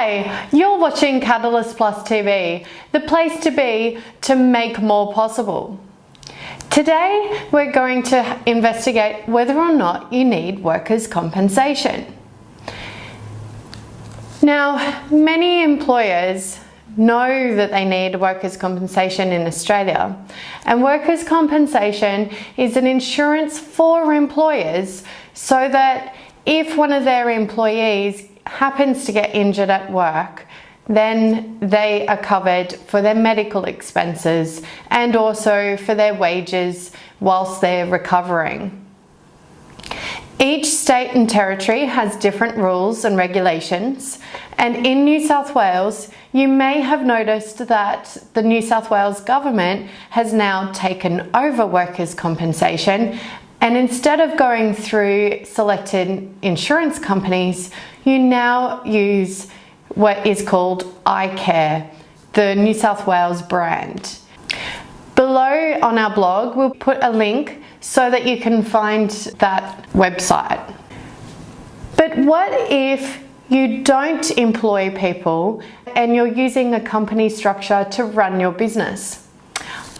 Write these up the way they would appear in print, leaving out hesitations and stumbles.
Hi, you're watching Catalyst Plus TV, the place to be to make more possible. Today, we're going to investigate whether or not you need workers' compensation. Now, many employers know that they need workers' compensation in Australia, and workers' compensation is an insurance for employers so that if one of their employees happens to get injured at work, then they are covered for their medical expenses and also for their wages whilst they're recovering. Each state and territory has different rules and regulations, and in New South Wales, you may have noticed that the New South Wales government has now taken over workers' compensation, and instead of going through selected insurance companies, you now use what is called iCare, the New South Wales brand. Below on our blog, we'll put a link so that you can find that website. But what if you don't employ people and you're using a company structure to run your business?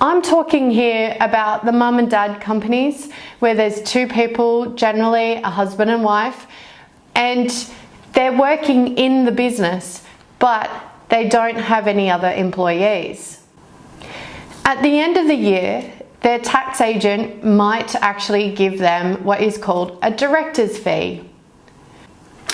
I'm talking here about the mum and dad companies where there's two people, generally a husband and wife, and they're working in the business, but they don't have any other employees. At the end of the year, their tax agent might actually give them what is called a director's fee.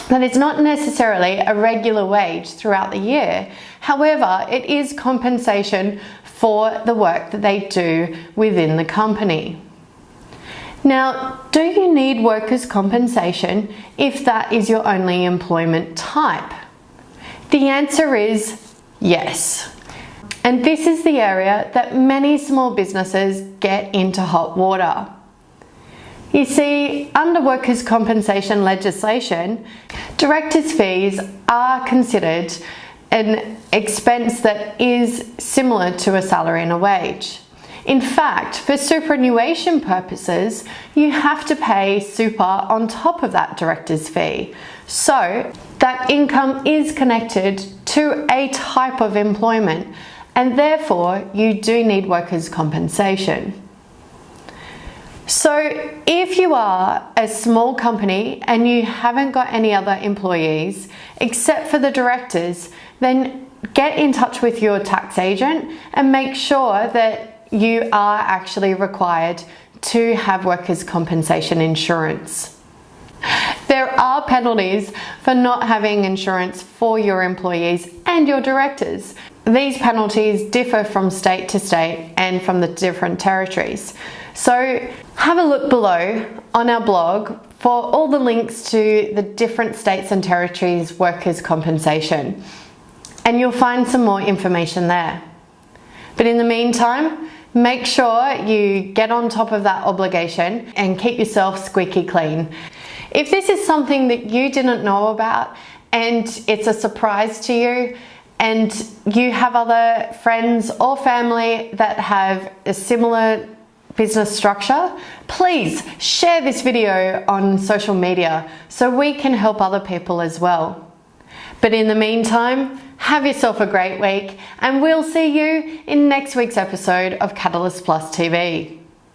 That is not necessarily a regular wage throughout the year. However, it is compensation for the work that they do within the company. Now, do you need workers' compensation if that is your only employment type? The answer is yes. And this is the area that many small businesses get into hot water. You see, under workers' compensation legislation, directors' fees are considered an expense that is similar to a salary and a wage. In fact, for superannuation purposes, you have to pay super on top of that director's fee. So that income is connected to a type of employment, and therefore you do need workers' compensation. So if you are a small company and you haven't got any other employees except for the directors, then get in touch with your tax agent and make sure that you are actually required to have workers' compensation insurance. There are penalties for not having insurance for your employees and your directors. These penalties differ from state to state and from the different territories. So have a look below on our blog for all the links to the different states and territories' workers' compensation, and you'll find some more information there. But in the meantime, make sure you get on top of that obligation and keep yourself squeaky clean. If this is something that you didn't know about and it's a surprise to you, and you have other friends or family that have a similar business structure, please share this video on social media so we can help other people as well. But in the meantime, have yourself a great week, and we'll see you in next week's episode of Catalyst Plus TV.